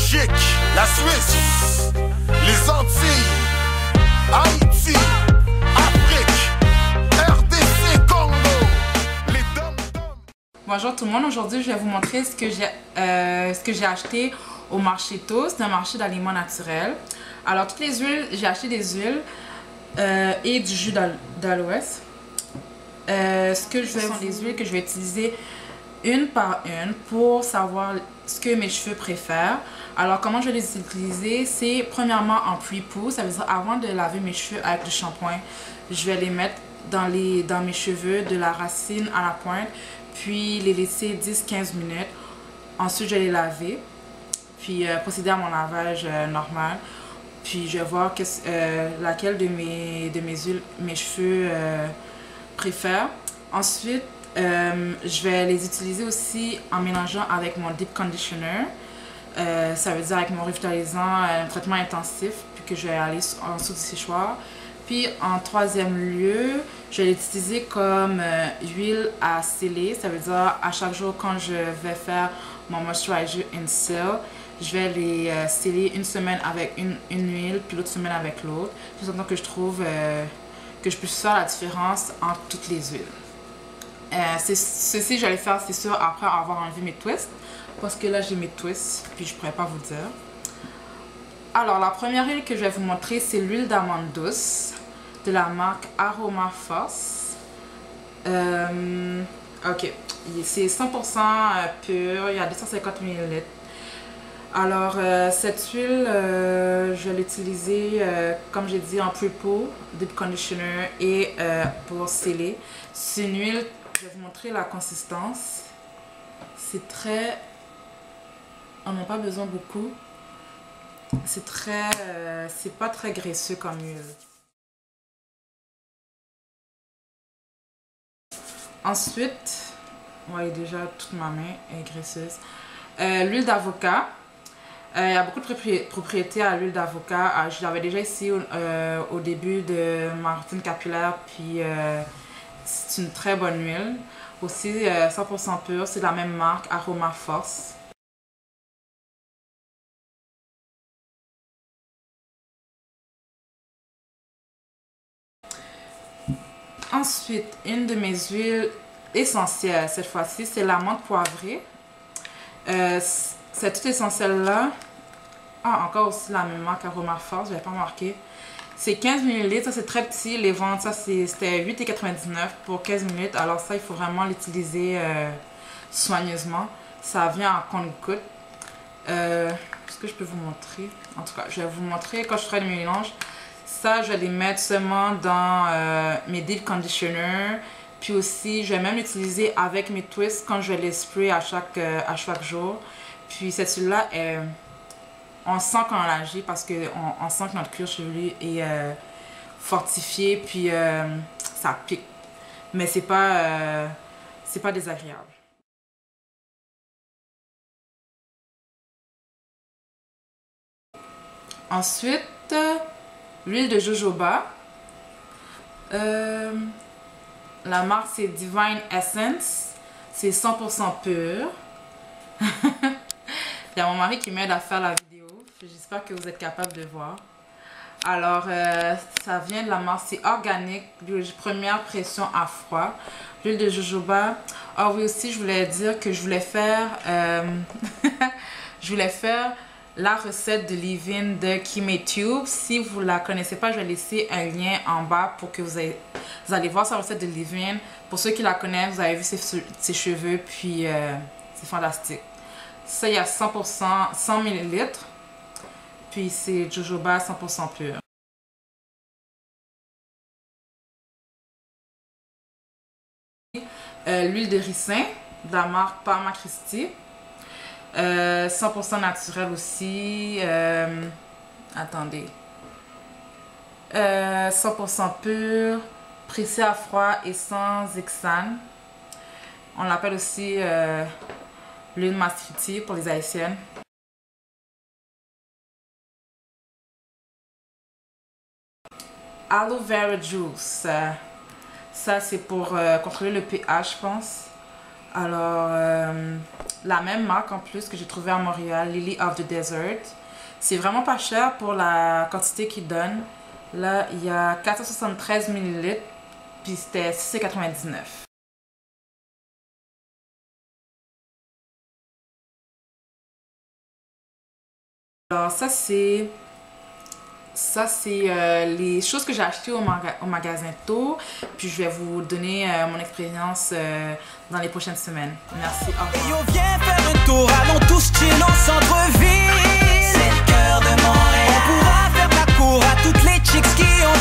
Belgique, la Suisse, les Antilles, Haïti, Afrique, RDC, Congo, les dom-dom. Bonjour tout le monde, aujourd'hui je vais vous montrer ce que j'ai acheté au marché Tous, c'est un marché d'aliments naturels. Alors toutes les huiles, j'ai acheté des huiles et du jus d'aloès. Ce que je vais, sont des huiles que je vais utiliser une par une pour savoir ce que mes cheveux préfèrent. Alors comment je vais les utiliser, c'est premièrement en pre-poo, ça veut dire avant de laver mes cheveux avec le shampoing, je vais les mettre dans mes cheveux de la racine à la pointe, puis les laisser 10-15 minutes. Ensuite je vais les laver, puis procéder à mon lavage normal. Puis je vais voir laquelle de mes huiles mes cheveux préfèrent. Ensuite, je vais les utiliser aussi en mélangeant avec mon Deep Conditioner. Ça veut dire avec mon revitalisant, un traitement intensif, puis que je vais aller en dessous du séchoir. Puis en troisième lieu, je vais l'utiliser comme huile à sceller. Ça veut dire à chaque jour quand je vais faire mon Moisturizer in Seal, je vais les sceller une semaine avec une huile, puis l'autre semaine avec l'autre. Tout simplement que je trouve que je puisse faire la différence entre toutes les huiles. Ceci, je vais le faire, c'est sûr, après avoir enlevé mes twists. Parce que là, j'ai mes twists, puis je ne pourrais pas vous dire. Alors, la première huile que je vais vous montrer, c'est l'huile d'amande douce de la marque Aroma Force. Ok, c'est 100% pur, il y a 250 ml. Alors, cette huile, je vais l'utiliser, comme j'ai dit, en pre-poo, deep conditioner et pour sceller. C'est une huile, je vais vous montrer la consistance. C'est très... On n'a pas besoin beaucoup. C'est très... c'est pas très graisseux comme huile. Ensuite, vous voyez déjà toute ma main est graisseuse. L'huile d'avocat. Il y a beaucoup de propriétés à l'huile d'avocat. Je l'avais déjà ici au début de ma routine capillaire. Puis c'est une très bonne huile. Aussi 100% pure. C'est de la même marque, Aroma Force. Ensuite, une de mes huiles essentielles cette fois-ci, c'est la menthe poivrée. Cette huile essentielle-là, encore aussi la même marque Aroma Force, je n'avais pas marqué. C'est 15 ml, ça c'est très petit, les ventes, ça c'était 8,99 pour 15 minutes. Alors ça, il faut vraiment l'utiliser soigneusement. Ça vient en compte-gouttes. Est-ce que je peux vous montrer? En tout cas, je vais vous montrer quand je ferai le mélange. Ça, je vais les mettre seulement dans mes Deep Conditioner. Puis aussi, je vais même l'utiliser avec mes twists quand je vais les spray à chaque jour. Puis cette huile-là, on sent qu'on l'agit parce qu'on sent que notre cuir chevelu est fortifié. Puis ça pique. Mais c'est pas désagréable. Ensuite, l'huile de jojoba. La marque c'est Divine Essence. C'est 100% pur. Il y a mon mari qui m'aide à faire la vidéo. J'espère que vous êtes capable de voir. Alors, ça vient de la marque, c'est organique, première pression à froid. L'huile de jojoba. Ah oui, aussi, je voulais dire que je voulais faire... je voulais faire la recette de leave-in de KimeTube. Si vous ne la connaissez pas, je vais laisser un lien en bas pour que vous allez voir sa recette de leave-in. Pour ceux qui la connaissent, vous avez vu ses cheveux, puis c'est fantastique. Ça, il y a 100%, 100 ml. Puis c'est jojoba 100% pur. L'huile de ricin de la marque Parma Christi. 100% naturel aussi. Attendez. 100% pur, pressé à froid et sans hexane. On l'appelle aussi l'huile masfiti pour les haïtiennes. Aloe Vera Juice. Ça c'est pour contrôler le pH, je pense. Alors, la même marque en plus que j'ai trouvé à Montréal, Lily of the Desert. C'est vraiment pas cher pour la quantité qu'ils donnent. Là, il y a 473 ml, puis c'était 6,99 $. Alors ça c'est les choses que j'ai achetées au magasin Taux, puis je vais vous donner mon expérience dans les prochaines semaines. Merci, au revoir. Et on vient faire un tour, allons tous chill au centre-ville. C'est le cœur de Montréal. On pourra faire la cour à toutes les chicks qui ont